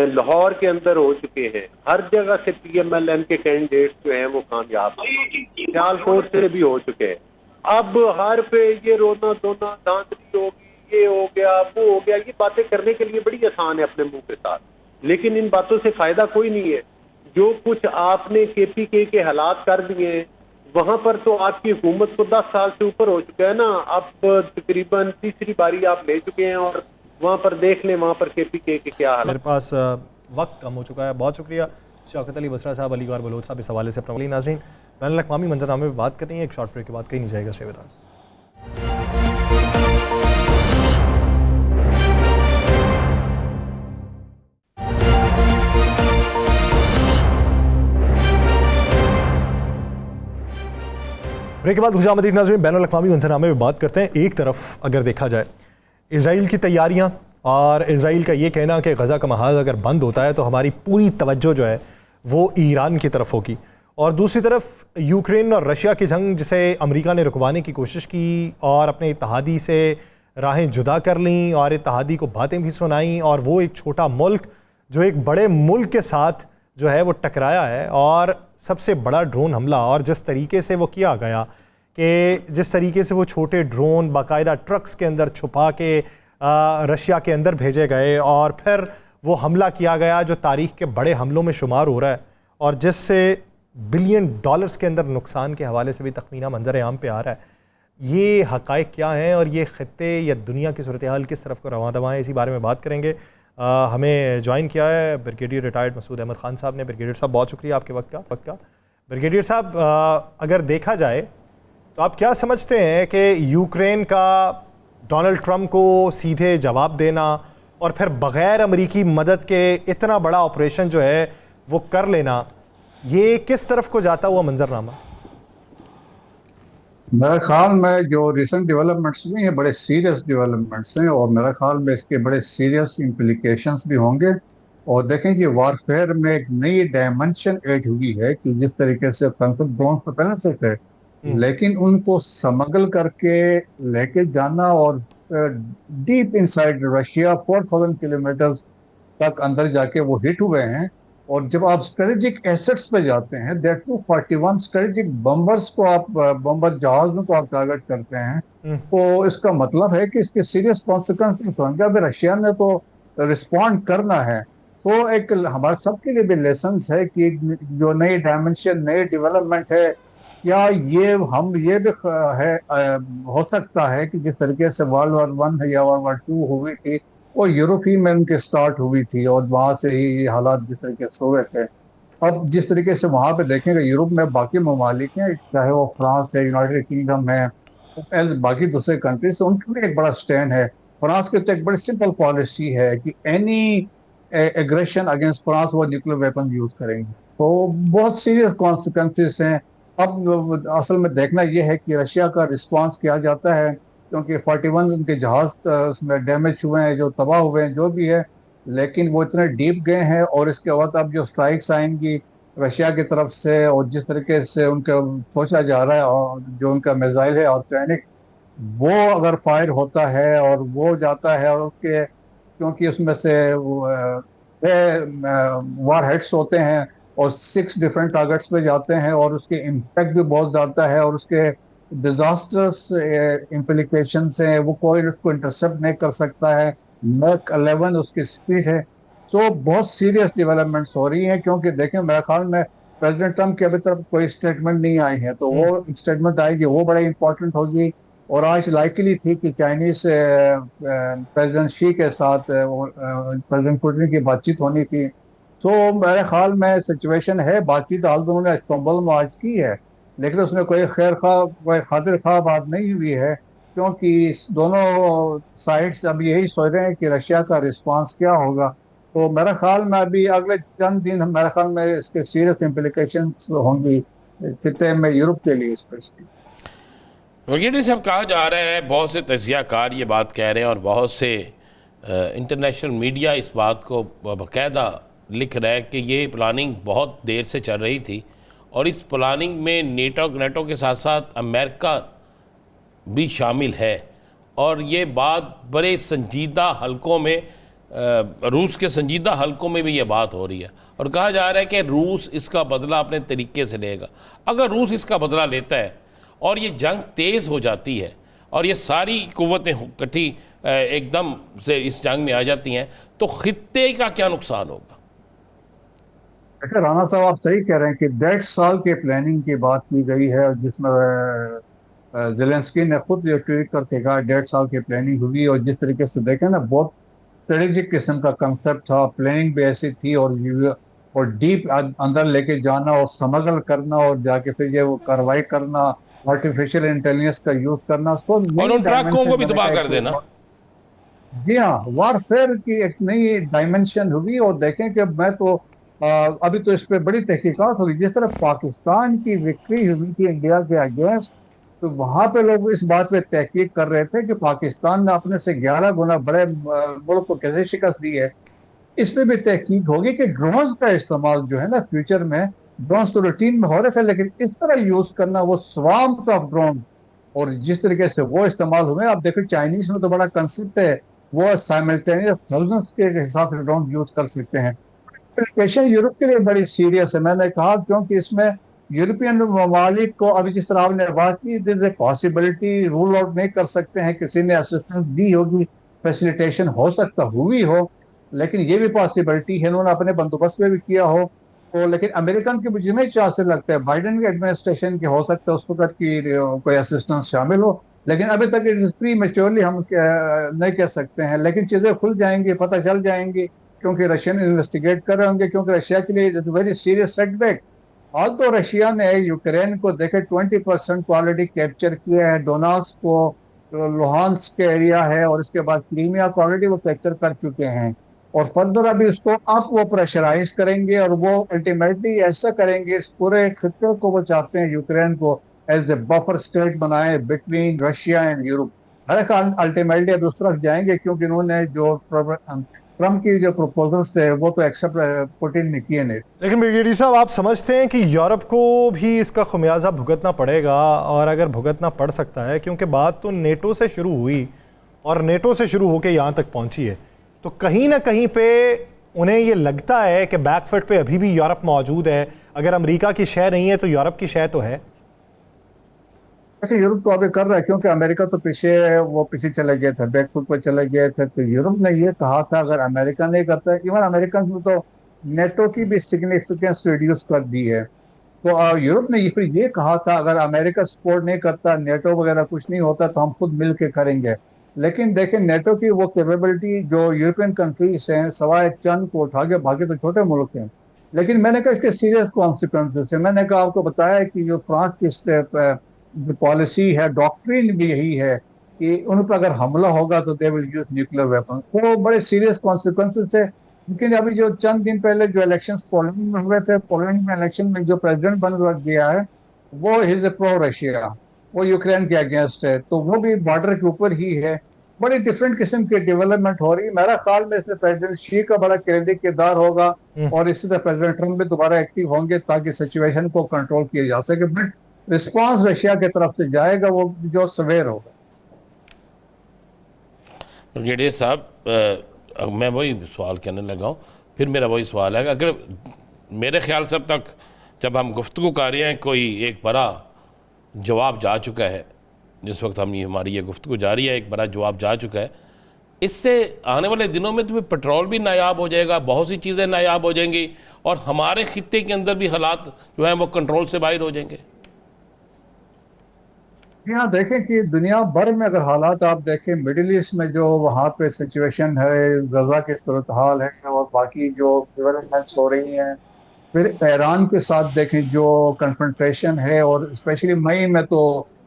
लाहौर के अंदर हो चुके हैं, हर जगह से PMLN के कैंडिडेट्स जो हैं वो कामयाब हैं, सियालकोट से भी हो चुके हैं। अब हर पे ये रोना धोना धांधली होगी, ये हो गया वो हो गया, ये बातें करने के लिए बड़ी आसान है अपने मुंह के साथ, लेकिन इन बातों से फायदा कोई नहीं है। जो कुछ आपने KPK के हालात कर दिए हैं वहां पर तो आपकी हुकूमत को 10 साल से ऊपर हो चुका है ना, अब तकरीबन तीसरी बारी आप ले चुके हैं और वहां पर देख लें वहां पर KPK के क्या हालात। मेरे पास वक्त कम हो चुका है। बहुत शुक्रिया शौकत अली बसरा साहब, अली गौर बलोच साहब इस हवाले से अपना। नाज़रीन, बैनुल अक़वामी मंजरनामे में बात करनी है, एक शॉर्ट ब्रेक के बाद कहीं नहीं जाएगा। Stay with us. ब्रेक के बाद खुशामदीद नाज़रीन, बैनुल अक़वामी मंजरनामे में बात करते हैं। एक तरफ अगर देखा जाए इजराइल की तैयारियां और इजराइल का ये कहना कि गज़ा का महाज अगर बंद होता है तो हमारी पूरी तवज्जो जो है वो ईरान की तरफ होगी, और दूसरी तरफ यूक्रेन और रशिया की जंग जिसे अमेरिका ने रुकवाने की कोशिश की और अपने इत्तेहादी से राहें जुदा कर लीं और इत्तेहादी को बातें भी सुनाई, और वो एक छोटा मुल्क जो एक बड़े मुल्क के साथ जो है वो टकराया है, और सबसे बड़ा ड्रोन हमला, और जिस तरीके से वो किया गया कि जिस तरीके से वो छोटे ड्रोन बाकायदा ट्रक्स के अंदर छुपा के रशिया के अंदर भेजे गए और फिर वो हमला किया गया जो तारीख़ के बड़े हमलों में शुमार हो रहा है, और जिससे बिलियन डॉलर्स के अंदर नुकसान के हवाले से भी तखमीना मंजर आम पे आ रहा है। ये हक़ाइक़ क्या हैं और ये ख़त्ते या दुनिया की सूरत हाल किस तरफ को रवां दवां है, इसी बारे में बात करेंगे। हमें ज्वाइन किया है ब्रिगेडियर रिटायर्ड मसूद अहमद ख़ान साहब ने। ब्रिगेडियर साहब बहुत शुक्रिया आपके वक्त का। ब्रिगेडियर साहब, अगर देखा जाए तो आप क्या समझते हैं कि यूक्रेन का डोनाल्ड ट्रंप को सीधे जवाब देना और फिर बग़ैर अमरीकी मदद के इतना बड़ा ऑपरेशन जो है वो कर लेना, ये किस तरफ को जाता हुआ मंजरनामा? मेरे ख्याल में जो रिसेंट डेवलपमेंट्स हुई हैं बड़े सीरियस डेवलपमेंट्स हैं, और मेरे ख्याल में इसके बड़े सीरियस इम्प्लीकेशंस भी होंगे। और देखें कि वारफेयर में एक नई डायमेंशन ऐड हुई है कि जिस तरीके से कंट्रोल ड्रोन तो पहले से थे, लेकिन उनको स्मगल करके लेके जाना और डीप इनसाइड रशिया 4000 किलोमीटर तक अंदर जाके वो हिट हुए हैं। और जब आप स्ट्रेटेजिक एसेट्स पे जाते हैं, दैट 241 स्ट्रेटेजिक बम्बर्स को आप बम्बर जहाज़ों को आप टारगेट करते हैं, तो इसका मतलब है कि इसके सीरियस कॉन्सिक्वेंसेस होंगे। अभी रशिया ने तो रिस्पॉन्ड करना है, तो एक हमारे सबके लिए भी लेसन्स है कि जो नई डायमेंशन नई डेवलपमेंट है, क्या ये भी है हो सकता है कि जिस तरीके से वर्ल्ड वॉर 1 या वर्ल्ड वॉर 2 हुई थी वो यूरोपीय में उनके स्टार्ट हुई थी और वहाँ से ही हालात जिस तरीके से हुए थे। अब जिस तरीके से वहाँ पे देखेंगे यूरोप में बाकी ममालिक हैं, चाहे वो फ्रांस है, यूनाइटेड किंगडम है, बाकी दूसरे कंट्रीज, उनके लिए एक बड़ा स्टैंड है। फ्रांस की तो एक बड़ी सिंपल पॉलिसी है कि एनी एग्रेशन अगेंस्ट फ्रांस वो न्यूक्लियर वेपन यूज करेंगे। तो बहुत सीरियस कॉन्सिक्वेंसेस हैं। अब असल में देखना यह है कि रशिया का रिस्पॉन्स किया जाता है, क्योंकि 41 उनके जहाज उसमें डैमेज हुए हैं, जो तबाह हुए हैं, जो भी है, लेकिन वो इतने डीप गए हैं। और इसके बाद अब जो स्ट्राइक्स आएंगी रशिया की तरफ से और जिस तरीके से उनका सोचा जा रहा है, और जो उनका मिसाइल है ऑर्गेनिक, वो अगर फायर होता है और वो जाता है और उसके क्योंकि उसमें से वार हेड्स होते हैं और 6 डिफरेंट टारगेट्स पे जाते हैं और उसके इम्पैक्ट भी बहुत ज़्यादा है और उसके डिजास्टर्स इम्प्लीकेशंस हैं, वो कोई उसको इंटरसेप्ट नहीं कर सकता है। मैक 11 उसकी स्पीड है। तो बहुत सीरियस डेवलपमेंट्स हो रही हैं, क्योंकि देखें मेरे ख्याल में प्रेसिडेंट ट्रम्प की अभी तक कोई स्टेटमेंट नहीं आई है, तो वो स्टेटमेंट आएगी वो बड़ा इंपॉर्टेंट होगी। और आज लाइकली थी कि चाइनीज प्रेसिडेंट शी के साथ प्रेसिडेंट पुतिन की बातचीत होनी थी। तो मेरे ख्याल में सिचुएशन है, बातचीत हाल दोनों ने इस्तांबुल में आज की है, लेकिन उसमें कोई कोई खातिर खा बात नहीं हुई है, क्योंकि दोनों साइड्स अब यही सोच रहे हैं कि रशिया का रिस्पांस क्या होगा। तो मेरे ख्याल में अभी अगले चंद दिन मेरे ख्याल में इसके सीरियस इम्प्लीकेशंस होंगी खित्ते में, यूरोप के लिए स्पेशली। ब्रिगेडियर साहब, कहा जा रहा है, बहुत से तजियाकार ये बात कह रहे हैं और बहुत से इंटरनेशनल मीडिया इस बात को बाकायदा लिख रहा है कि ये प्लानिंग बहुत देर से चल रही थी और इस प्लानिंग में नेटो के साथ साथ अमेरिका भी शामिल है, और ये बात बड़े संजीदा हलकों में रूस के संजीदा हलकों में भी ये बात हो रही है और कहा जा रहा है कि रूस इसका बदला अपने तरीके से लेगा। अगर रूस इसका बदला लेता है और ये जंग तेज़ हो जाती है और ये सारी कुव्वतें इकट्ठी एकदम से इस जंग में आ जाती हैं, तो खित्ते का क्या नुकसान होगा? देखिए राणा साहब, आप सही कह रहे हैं कि 1.5 साल के प्लानिंग की बात की गई है, जिसमें ज़ेलेंस्की ने खुद ये ट्वीट करके कहा 1.5 साल की प्लानिंग हुई। और जिस तरीके से देखें ना, बहुत स्ट्रेटेजिक किस्म का कंसेप्ट था, प्लानिंग भी ऐसी थी और डीप अंदर लेके जाना और समगल करना और जाके फिर ये वो कार्रवाई करना, आर्टिफिशियल इंटेलिजेंस का यूज करना, उसको और उन ट्रकों को भी तबाह कर देना। जी हाँ, वारफेयर की एक नई डायमेंशन हुई। और देखें कि मैं तो अभी तो इस पे बड़ी तहकीकात होगी। जिस तरह पाकिस्तान की विक्ट्री हुई थी इंडिया के अगेंस्ट, तो वहां पे लोग इस बात पे तहकीक कर रहे थे कि पाकिस्तान ने अपने से 11 गुना बड़े मुल्क को कैसे शिकस्त दी है। इस पे भी तहकीक होगी कि ड्रोन्स का इस्तेमाल जो है ना फ्यूचर में ड्रोन्स तो रूटीन में हो रहे थे, लेकिन इस तरह यूज करना, वो स्वार्म्स ऑफ ड्रोन, और जिस तरीके से वो इस्तेमाल हुए, आप देखो चाइनीज में तो बड़ा कंसेप्ट है, वो साइमल्टेनियस थाउजेंड्स के हिसाब से ड्रोन यूज कर सकते हैं। एप्लीकेशन यूरोप के लिए बड़ी सीरियस है, मैंने कहा, क्योंकि इसमें यूरोपियन ममालिक को, अभी जिस तरह आपने बात की, this a possibility, rule out नहीं कर सकते हैं, किसी ने असिस्टेंस दी होगी, फैसिलिटेशन हो सकता हुई हो, लेकिन ये भी पॉसिबिलिटी है इन्होंने अपने बंदोबस्त में भी किया हो। तो लेकिन अमेरिकन के मुझे नहीं चांस लगता है, बाइडेन के एडमिनिस्ट्रेशन के हो सकता है उस वक्त की कोई असिस्टेंस शामिल हो, लेकिन अभी तक इट इज प्री मेच्योरली हम नहीं कह सकते हैं। लेकिन चीजें खुल जाएंगी, पता चल जाएंगी, क्योंकि रशियन इन्वेस्टिगेट कर रहे होंगे, क्योंकि रशिया के लिए इट्स वेरी सीरियस सेटबैक। आज तो रशिया ने यूक्रेन को देखे 20% को ऑलरेडी कैप्चर किया है, डोनाल्ड्स को, लुहांस्क के एरिया है, और इसके बाद क्रीमिया को ऑलरेडी वो कैप्चर कर चुके हैं, और फर्दर अभी उसको अब वो प्रेशराइज करेंगे, और वो अल्टीमेटली ऐसा करेंगे, इस पूरे खिते को वो चाहते हैं यूक्रेन को एज ए बफर स्टेट बनाए बिटवीन रशिया एंड यूरोप। मेरे ख्याल अल्टीमेटली अब उस तरफ जाएंगे, क्योंकि इन्होंने जो ट्रम्प की जो प्रपोजल्स थे वो तो एक्सेप्ट पुतिन ने किए नहीं। लेकिन ब्रिगेडियर साहब, आप समझते हैं कि यूरोप को भी इसका खुमियाजा भुगतना पड़ेगा, और अगर भुगतना पड़ सकता है, क्योंकि बात तो नेटो से शुरू हुई और नेटो से शुरू होकर यहाँ तक पहुँची है, तो कहीं ना कहीं पे उन्हें ये लगता है कि बैकफुट पे अभी भी यूरोप मौजूद है। अगर अमेरिका की शय नहीं है तो यूरोप की शय तो है। यूरोप तो अभी कर रहा है, क्योंकि अमेरिका तो पीछे चले गए थे, बैकफुट पर चले गए थे। तो यूरोप ने ये कहा था अगर अमेरिका नहीं करता है, इवन अमेरिकन ने तो नेटो की भी सिग्निफिकेंस रिड्यूस कर दी है। तो यूरोप ने फिर ये कहा था अगर अमेरिका सपोर्ट नहीं करता, नेटो वगैरह कुछ नहीं होता, तो हम खुद मिल के करेंगे। लेकिन देखें, नेटो की वो कैपेबिलिटी जो यूरोपियन कंट्रीज हैं, सवाए चंद को उठा के बाकी तो छोटे मुल्क हैं। लेकिन मैंने कहा इसके सीरियस कॉन्सिक्वेंसेस है। मैंने कहा आपको बताया कि जो फ्रांस की जो पॉलिसी है, डॉक्ट्रिन भी यही है कि उन पर अगर हमला होगा तो they will use nuclear weapon. तो बड़े सीरियस कॉन्सिक्वेंसेस है। लेकिन अभी जो चंद दिन पहले जो इलेक्शंस पोलैंड में हुए थे, पोलैंड में इलेक्शन में जो प्रेसिडेंट बन गया है वो इज ए प्रो रशिया, वो यूक्रेन के अगेंस्ट है, तो वो भी बॉर्डर के ऊपर ही है। बड़ी डिफरेंट किस्म की डेवलपमेंट हो रही है। मेरा ख्याल में इसमें प्रेसिडेंट शी का बड़ा क्रेडिट किरदार होगा, और इसी तरह प्रेसिडेंट ट्रम्प भी दोबारा एक्टिव होंगे ताकि सिचुएशन को कंट्रोल किया जा सके। बट रिस्पांस रशिया की तरफ से जाएगा वो जो सवेर होगा। ब्रिगेडियर साहब, मैं वही सवाल कहने लगा हूँ, फिर मेरा वही सवाल है, अगर मेरे ख्याल से अब तक जब हम गुफ्तगू कर रहे हैं कोई एक बड़ा जवाब जा चुका है, जिस वक्त हमारी ये गुफ्तगू जारी है एक बड़ा जवाब जा चुका है। इससे आने वाले दिनों में तो पेट्रोल भी नायाब हो जाएगा, बहुत सी चीज़ें नायाब हो जाएंगी, और हमारे खित्ते के अंदर भी हालात जो हैं वो कंट्रोल से बाहर हो जाएंगे। यहाँ देखें कि दुनिया भर में अगर हालात आप देखें, मिडिल ईस्ट में जो वहाँ पे सिचुएशन है, गजा की सूरत हाल है, और बाकी जो डेवलपमेंट्स हो रही हैं, फिर ईरान के साथ देखें जो कन्फ्रंटेशन है, और स्पेशली मई में तो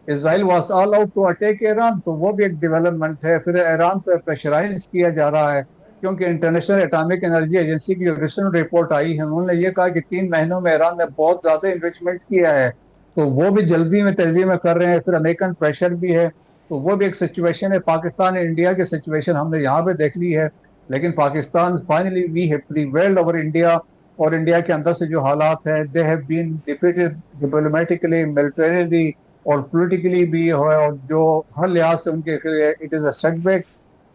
Israel was all out to attack Iran, तो वो भी एक डेवलपमेंट है। फिर ईरान पर प्रेशराइज किया जा रहा है, क्योंकि इंटरनेशनल एटॉमिक एनर्जी एजेंसी की जो रिसेंट रिपोर्ट आई है, उन्होंने ये कहा कि 3 महीनों में ईरान ने बहुत ज़्यादा इन्वेस्टमेंट किया है, तो वो भी जल्दी में तेजी में कर रहे हैं। फिर अमेरिकन प्रेशर भी है, तो वो भी एक सिचुएशन है। पाकिस्तान और इंडिया की सिचुएशन हमने यहाँ पे देख ली है, लेकिन Pakistan finally we have prevailed over India, और इंडिया के अंदर से जो हालात हैं, they have been defeated diplomatically, militarily और पॉलिटिकली भी है, और जो हर लिहाज से उनके इट इज़ अ सेटबैक।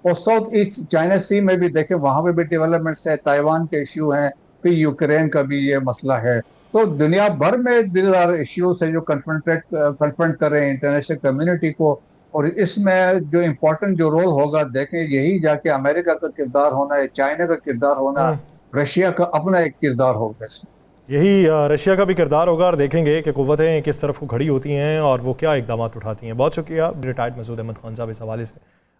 और साउथ ईस्ट चाइना सी में भी देखें, वहाँ पे भी डेवलपमेंट्स है, ताइवान के इश्यू हैं, फिर यूक्रेन का भी ये मसला है। तो दुनिया भर में दिलदार इश्यूज है जो कन्फ्रंट कर रहे हैं इंटरनेशनल कम्युनिटी को, और इसमें जो इम्पोर्टेंट जो रोल होगा, देखें यही जाके अमेरिका का किरदार होना है, चाइना का किरदार होना, रशिया का अपना एक किरदार होगा। यही रशिया का भी किरदार होगा, और देखेंगे कि कुव्वतें किस तरफ को खड़ी होती हैं और वो क्या इकदाम उठाती हैं। बहुत शुक्रिया रिटायर्ड मसूद अहमद खान साहब इस हवाले से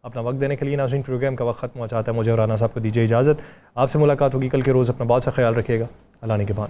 अपना वक्त देने के लिए। नाज़रीन, प्रोग्राम का वक्त खत्म हो जाता है, मुझे और राना साहब को दीजिए इजाज़त। आपसे मुलाकात होगी कल के रोज़। अपना बहुत सा ख्याल रखिएगा। अल्लाह ने के बाद।